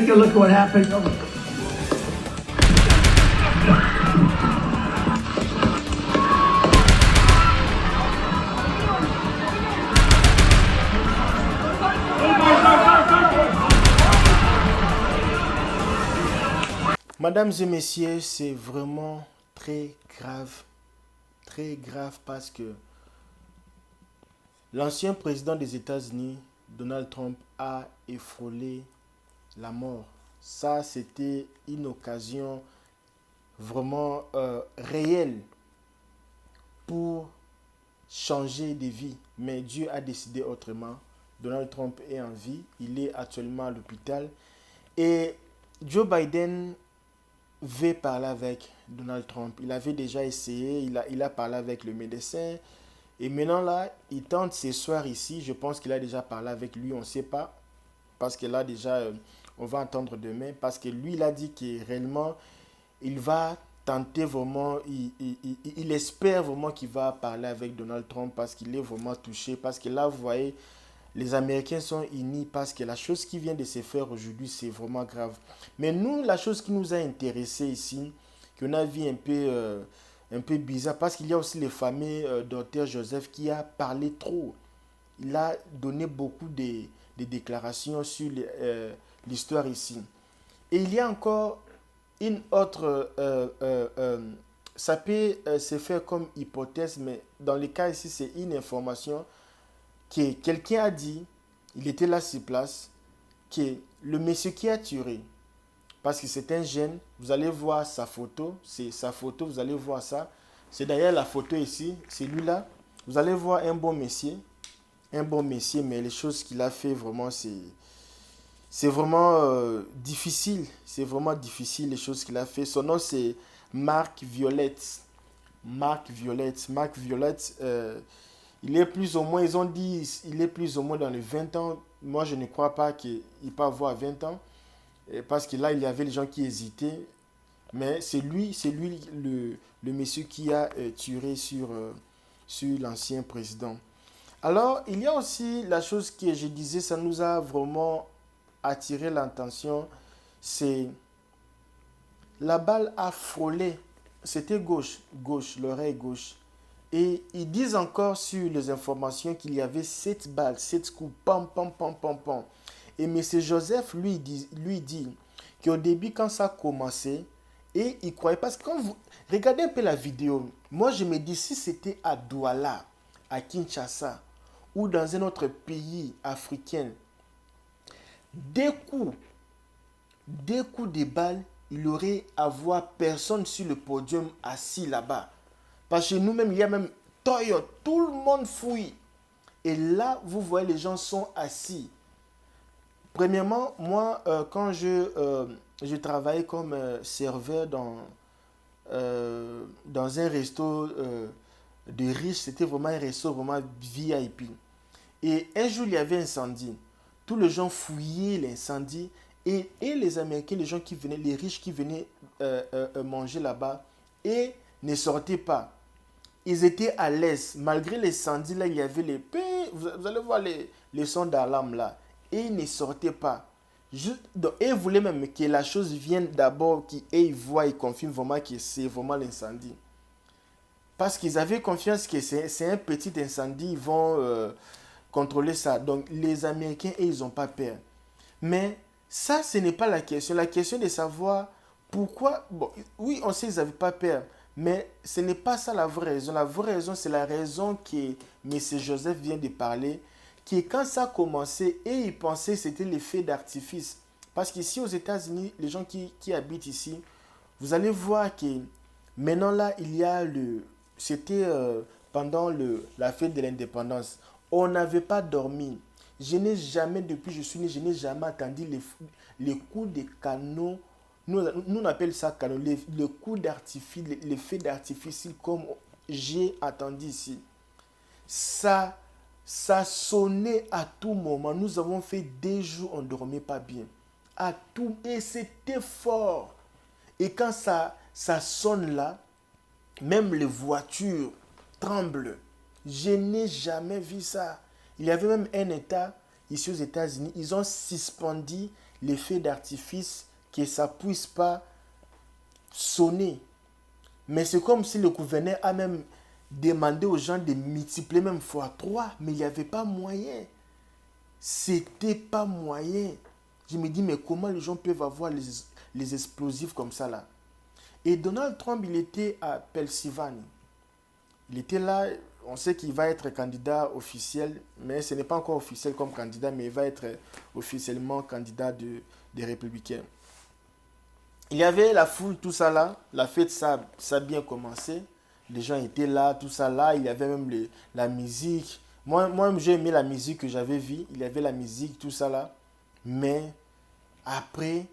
Take a look at what happened. Mesdames et messieurs, c'est vraiment très grave parce que l'ancien président des États-Unis, Donald Trump, a frôlé la mort. Ça, c'était une occasion vraiment réelle pour changer de vie. Mais Dieu a décidé autrement. Donald Trump est en vie. Il est actuellement à l'hôpital. Et Joe Biden veut parler avec Donald Trump. Il avait déjà essayé. Il a parlé avec le médecin. Et maintenant, là, il tente ce soir ici. Je pense qu'il a déjà parlé avec lui. On ne sait pas. Parce que là, déjà, on va entendre demain. Parce que lui, il a dit que réellement, il va tenter vraiment, il espère vraiment qu'il va parler avec Donald Trump parce qu'il est vraiment touché. Parce que là, vous voyez, les Américains sont unis parce que la chose qui vient de se faire aujourd'hui, c'est vraiment grave. Mais nous, la chose qui nous a intéressés ici, qu'on a vu un peu bizarre, parce qu'il y a aussi le fameux docteur Joseph qui a parlé trop. Il a donné beaucoup de déclarations sur l'histoire ici. Et il y a encore une autre, ça peut se faire comme hypothèse, mais dans le cas ici, c'est une information que quelqu'un a dit, il était là sur place, que le monsieur qui a tué, parce que c'est un jeune, vous allez voir sa photo, c'est sa photo, vous allez voir ça, c'est d'ailleurs la photo ici, c'est lui-là, vous allez voir un bon monsieur, mais les choses qu'il a fait vraiment, c'est vraiment difficile. C'est vraiment difficile les choses qu'il a fait. Son nom c'est Marc Violette. Marc Violette, il est plus ou moins, ils ont dit, il est plus ou moins dans les 20 ans. Moi, je ne crois pas qu'il peut avoir 20 ans. Parce que là, il y avait les gens qui hésitaient. Mais c'est lui le monsieur qui a tiré sur l'ancien président. Alors, il y a aussi la chose que je disais, ça nous a vraiment attiré l'attention, c'est la balle a frôlé, c'était gauche, l'oreille gauche. Et ils disent encore sur les informations qu'il y avait 7 balles, 7 coups, pam, pam, pam, pam, pam. Et M. Joseph, lui dit qu'au début, quand ça a commencé, et il croyait, parce que quand vous regardez un peu la vidéo, moi je me dis, si c'était à Douala, à Kinshasa, ou dans un autre pays africain, des coups de balle, il aurait à voir personne sur le podium assis là-bas. Parce que nous-mêmes, il y a même Toyo, tout le monde fouille. Et là, vous voyez, les gens sont assis. Premièrement, moi, quand je travaillais comme serveur dans un resto de riches, c'était vraiment un resto vraiment VIP. Et un jour, il y avait un incendie. Tous les gens fouillaient l'incendie. Et les Américains, les gens qui venaient, les riches qui venaient manger là-bas, et ne sortaient pas. Ils étaient à l'aise. Malgré l'incendie, là, il y avait les... Vous allez voir les sons d'alarme là. Et ils ne sortaient pas. Et ils voulaient même que la chose vienne d'abord, qu'ils voient, ils confirment vraiment que c'est vraiment l'incendie. Parce qu'ils avaient confiance que c'est un petit incendie, ils vont contrôler ça. Donc les Américains, ils n'ont pas peur. Mais ça, ce n'est pas la question. La question est de savoir pourquoi... Bon, oui, on sait qu'ils n'avaient pas peur. Mais ce n'est pas ça la vraie raison. La vraie raison, c'est la raison que M. Joseph vient de parler. Que quand ça a commencé, et ils pensaient que c'était l'effet d'artifice. Parce qu'ici, aux États-Unis, les gens qui habitent ici, vous allez voir que maintenant là, il y a le... C'était pendant la fête de l'indépendance. On n'avait pas dormi. Je n'ai jamais, depuis que je suis né, je n'ai jamais entendu les coups de canon. Nous on appelle ça canon. Les coups d'artifice, les feux d'artifice, comme j'ai entendu ici. Ça sonnait à tout moment. Nous avons fait des jours, on ne dormait pas bien. Et c'était fort. Et quand ça sonne là, même les voitures tremblent. Je n'ai jamais vu ça. Il y avait même un État, ici aux États-Unis, ils ont suspendu les feux d'artifice, que ça ne puisse pas sonner. Mais c'est comme si le gouverneur a même demandé aux gens de multiplier même fois 3, mais il n'y avait pas moyen. C'était pas moyen. Je me dis, mais comment les gens peuvent avoir les explosifs comme ça là? Et Donald Trump, il était à Pennsylvanie. Il était là, on sait qu'il va être candidat officiel, mais ce n'est pas encore officiel comme candidat, mais il va être officiellement candidat des Républicains. Il y avait la foule, tout ça là, la fête, ça a bien commencé. Les gens étaient là, tout ça là, il y avait même la musique. Moi j'ai aimé la musique que j'avais vue, il y avait la musique, tout ça là. Mais après,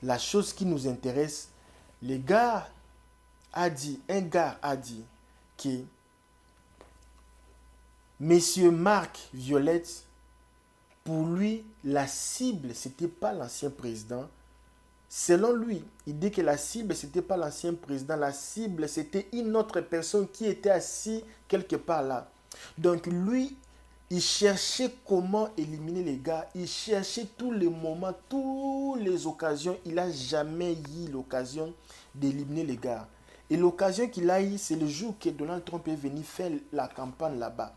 la chose qui nous intéresse, un gars a dit que Monsieur Marc Violette, pour lui, la cible, ce n'était pas l'ancien président. Selon lui, il dit que la cible, ce n'était pas l'ancien président. La cible, c'était une autre personne qui était assise quelque part là. Donc lui, il cherchait comment éliminer les gars. Il cherchait tous les moments, toutes les occasions. Il n'a jamais eu l'occasion d'éliminer les gars. Et l'occasion qu'il a eue, c'est le jour que Donald Trump est venu faire la campagne là-bas.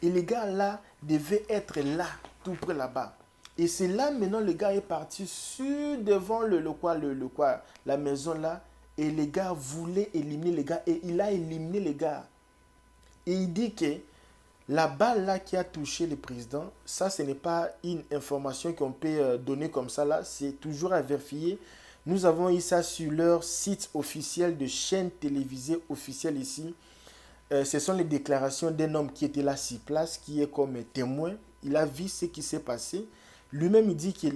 Et les gars là devaient être là, tout près là-bas. Et c'est là maintenant le gars est parti sur devant la maison là. Et les gars voulaient éliminer les gars. Et il a éliminé les gars. Et il dit que la balle là qui a touché le président, ça ce n'est pas une information qu'on peut donner comme ça là. C'est toujours à vérifier. Nous avons eu ça sur leur site officiel de chaîne télévisée officielle ici. Ce sont les déclarations d'un homme qui était là sur place, qui est comme témoin. Il a vu ce qui s'est passé. Lui-même, il dit que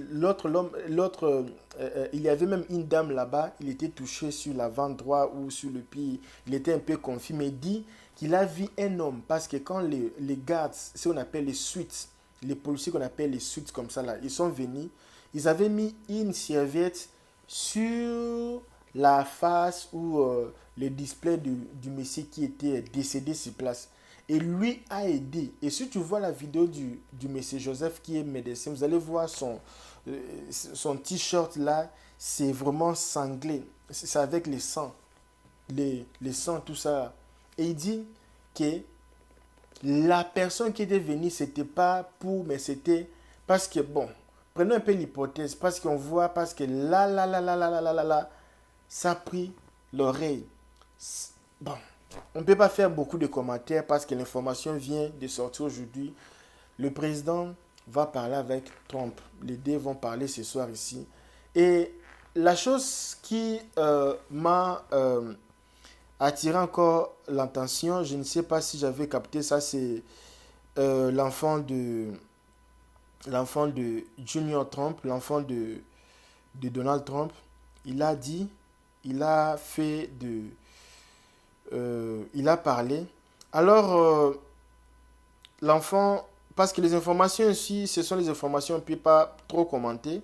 il y avait même une dame là-bas, il était touché sur l'avant-droit ou sur le pied. Il était un peu confus, mais il dit qu'il a vu un homme. Parce que quand les gardes, ce qu'on appelle les suites, les policiers qu'on appelle les suites comme ça, là, ils sont venus, ils avaient mis une serviette sur la face ou le display du monsieur qui était décédé sur place. Et lui a aidé. Et si tu vois la vidéo du monsieur Joseph qui est médecin, vous allez voir son t-shirt là, c'est vraiment sanglé. C'est avec les sangs. Les sangs, tout ça. Et il dit que la personne qui était venue, c'était pas pour, mais c'était parce que, bon, prenons un peu l'hypothèse, parce qu'on voit, parce que là, ça a pris l'oreille. Bon, on ne peut pas faire beaucoup de commentaires parce que l'information vient de sortir aujourd'hui. Le président va parler avec Trump. Les deux vont parler ce soir ici. Et la chose qui m'a attiré encore l'attention, je ne sais pas si j'avais capté ça, c'est l'enfant de Junior Trump, l'enfant de Donald Trump. Il a dit, il a fait il a parlé. Alors, l'enfant, parce que les informations ici, ce sont les informations, on ne peut pas trop commenter.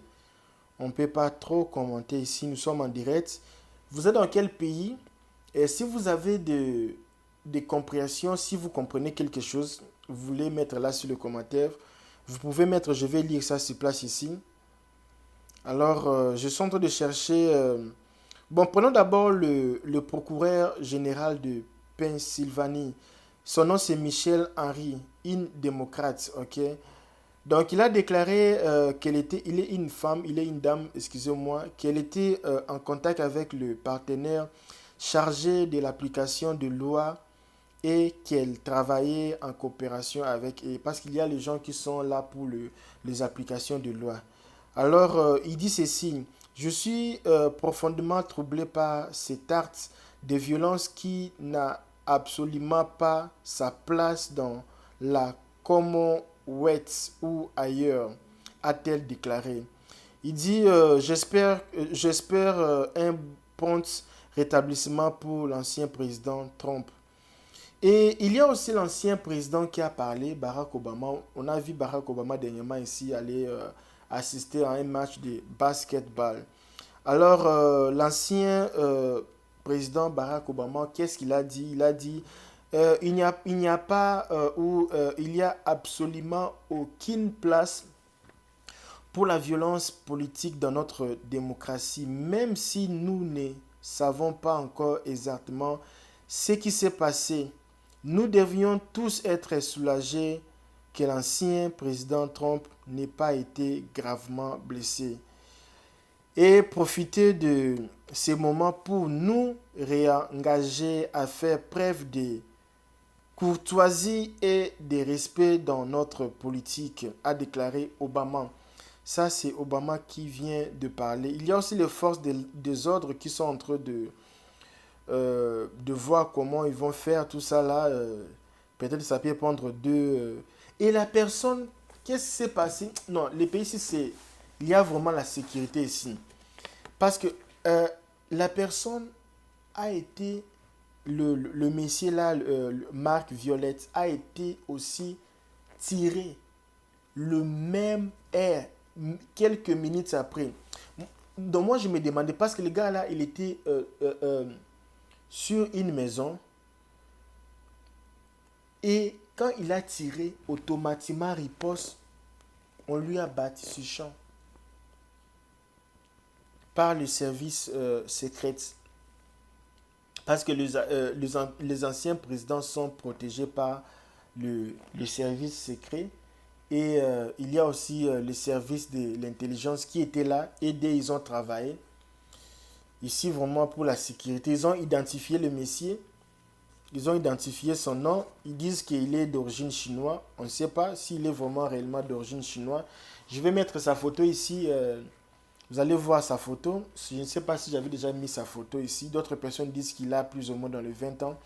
On ne peut pas trop commenter ici, nous sommes en direct. Vous êtes dans quel pays? Et si vous avez des compréhensions, si vous comprenez quelque chose, vous voulez mettre là sur le commentaire, vous pouvez mettre, je vais lire ça sur place ici. Alors, je suis en train de chercher. Bon, prenons d'abord le procureur général de Pennsylvanie. Son nom, c'est Michel Henry, une démocrate, ok? Donc, il a déclaré il est une femme, il est une dame, excusez-moi, qu'elle était en contact avec le partenaire chargé de l'application de loi et qu'elle travaillait en coopération avec, et parce qu'il y a les gens qui sont là pour les applications de loi. Alors, il dit ceci, je suis profondément troublé par cet acte de violence qui n'a absolument pas sa place dans la Commonwealth ou ailleurs, a-t-elle déclaré. Il dit, j'espère un prompt rétablissement pour l'ancien président Trump. Et il y a aussi l'ancien président qui a parlé, Barack Obama. On a vu Barack Obama dernièrement ici aller assister à un match de basketball. Alors, l'ancien président Barack Obama, qu'est-ce qu'il a dit? Il a dit, il n'y a pas il y a absolument aucune place pour la violence politique dans notre démocratie, même si nous ne savons pas encore exactement ce qui s'est passé. Nous devions tous être soulagés que l'ancien président Trump n'ait pas été gravement blessé et profiter de ces moments pour nous réengager à faire preuve de courtoisie et de respect dans notre politique, a déclaré Obama. Ça, c'est Obama qui vient de parler. Il y a aussi les forces des ordres qui sont en train de voir comment ils vont faire tout ça là. Peut-être ça peut prendre deux. Et la personne, qu'est-ce qui s'est passé? Non, les pays ici, c'est. Il y a vraiment la sécurité ici. Parce que la personne a été. Le messier là, Marc Violette, a été aussi tiré le même air quelques minutes après. Donc moi je me demandais parce que le gars là il était sur une maison et quand il a tiré automatiquement riposte, on lui a battu sur champ par le service secret parce que les anciens présidents sont protégés par le service secret. Et il y a aussi le service de l'intelligence qui était là, aidé, ils ont travaillé. Ici, vraiment pour la sécurité, ils ont identifié le Messie, ils ont identifié son nom, ils disent qu'il est d'origine chinoise. On ne sait pas s'il est vraiment réellement d'origine chinoise. Je vais mettre sa photo ici, vous allez voir sa photo. Je ne sais pas si j'avais déjà mis sa photo ici. D'autres personnes disent qu'il a plus ou moins dans les 20 ans.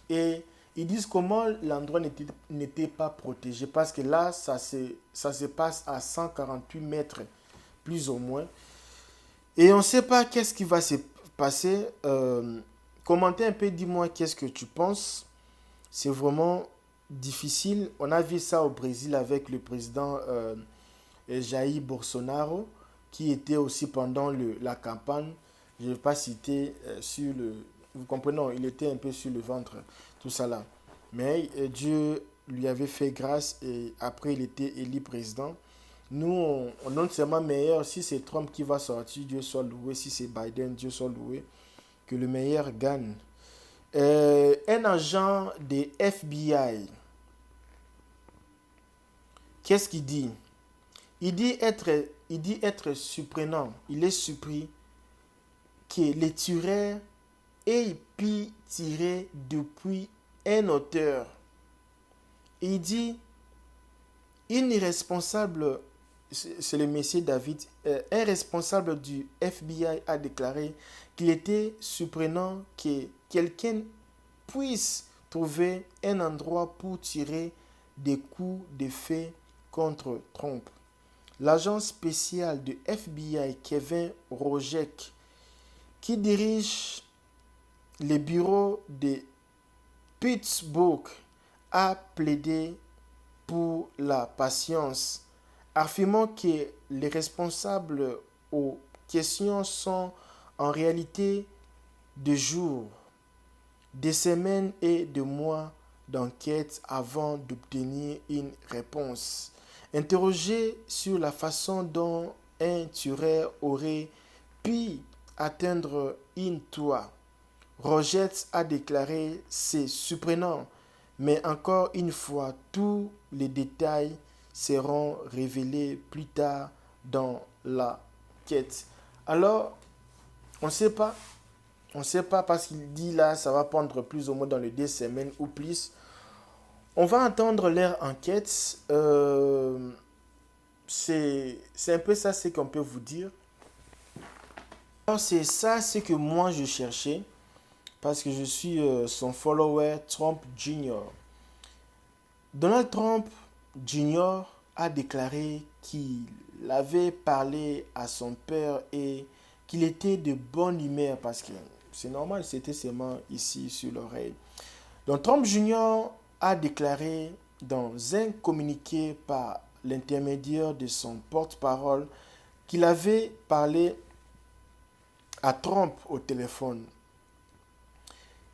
Et ils disent comment l'endroit n'était pas protégé. Parce que là, ça se passe à 148 mètres, plus ou moins. Et on ne sait pas qu'est-ce qui va se passer. Commentez un peu, dis-moi qu'est-ce que tu penses. C'est vraiment difficile. On a vu ça au Brésil avec le président Jair Bolsonaro, qui était aussi pendant la campagne. Je ne vais pas citer sur le... Vous comprenez, non, il était un peu sur le ventre, tout ça là. Mais Dieu lui avait fait grâce et après il était élu président. Nous, on donne seulement meilleur. Si c'est Trump qui va sortir, Dieu soit loué. Si c'est Biden, Dieu soit loué. Que le meilleur gagne. Un agent des FBI, qu'est-ce qu'il dit? Il dit être surprenant. Il est surpris que les tueurs aient pu tirer depuis un auteur. Et il dit, une irresponsable, c'est le monsieur David, un responsable du FBI a déclaré qu'il était surprenant que quelqu'un puisse trouver un endroit pour tirer des coups de feu contre Trump. L'agent spécial du FBI, Kevin Rojek, qui dirige les bureaux de Pittsburgh, a plaidé pour la patience, affirmant que les responsables aux questions sont en réalité de jours, des semaines et de mois d'enquête avant d'obtenir une réponse. Interrogé sur la façon dont un tueur aurait pu atteindre une toit, Rogers a déclaré: c'est surprenant, mais encore une fois, tous les détails seront révélés plus tard dans la quête. Alors, on ne sait pas. On ne sait pas parce qu'il dit là, ça va prendre plus ou moins dans les 2 semaines ou plus. On va entendre leur enquête. C'est un peu ça ce qu'on peut vous dire. Alors c'est ça ce que moi je cherchais parce que je suis son follower Trump Jr. Donald Trump Jr. a déclaré qu'il avait parlé à son père et qu'il était de bonne humeur parce que c'est normal, c'était seulement ici sur l'oreille. Donc Trump Jr. a déclaré dans un communiqué par l'intermédiaire de son porte-parole qu'il avait parlé à Trump au téléphone.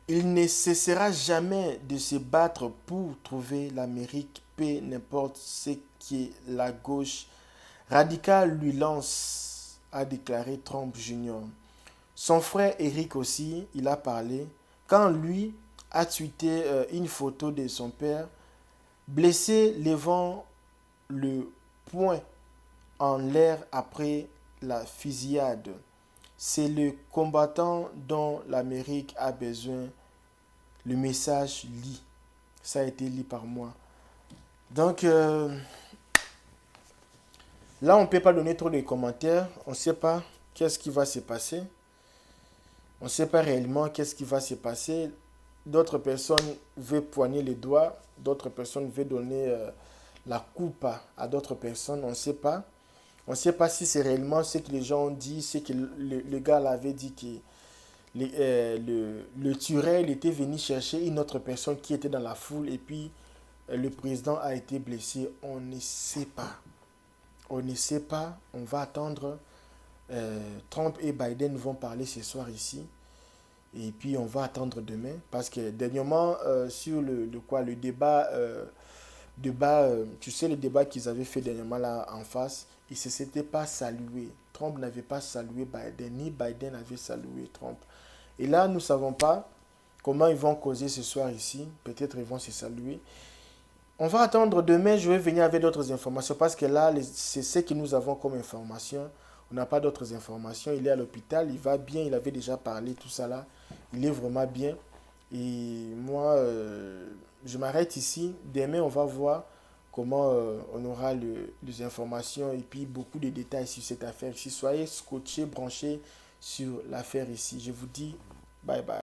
Il ne cessera jamais de se battre pour trouver l'Amérique, peu n'importe ce que la gauche Radical lui lance, a déclaré Trump Jr. Son frère Eric aussi, il a parlé. Quand lui a tweeté une photo de son père, blessé, levant le poing en l'air après la fusillade. C'est le combattant dont l'Amérique a besoin. Le message lit. Ça a été lu par moi. Donc, là, on ne peut pas donner trop de commentaires. On ne sait pas qu'est-ce qui va se passer. On ne sait pas réellement qu'est-ce qui va se passer. D'autres personnes veulent poigner les doigts. D'autres personnes veulent donner la coupe à d'autres personnes. On ne sait pas. On ne sait pas si c'est réellement ce que les gens ont dit, ce que le gars l'avait dit que le tueur il était venu chercher une autre personne qui était dans la foule et puis le président a été blessé. On ne sait pas. On ne sait pas. On va attendre. Trump et Biden vont parler ce soir ici. Et puis on va attendre demain. Parce que dernièrement, sur le débat, tu sais, le débat qu'ils avaient fait dernièrement là en face, ils ne s'étaient pas salués. Trump n'avait pas salué Biden, ni Biden n'avait salué Trump. Et là, nous ne savons pas comment ils vont causer ce soir ici. Peut-être ils vont se saluer. On va attendre demain, je vais venir avec d'autres informations parce que là, c'est ce que nous avons comme information. On n'a pas d'autres informations. Il est à l'hôpital, il va bien, il avait déjà parlé, tout ça là. Il est vraiment bien. Et moi, je m'arrête ici. Demain, on va voir comment on aura les informations et puis beaucoup de détails sur cette affaire ici. Soyez scotchés, branchés sur l'affaire ici. Je vous dis bye bye.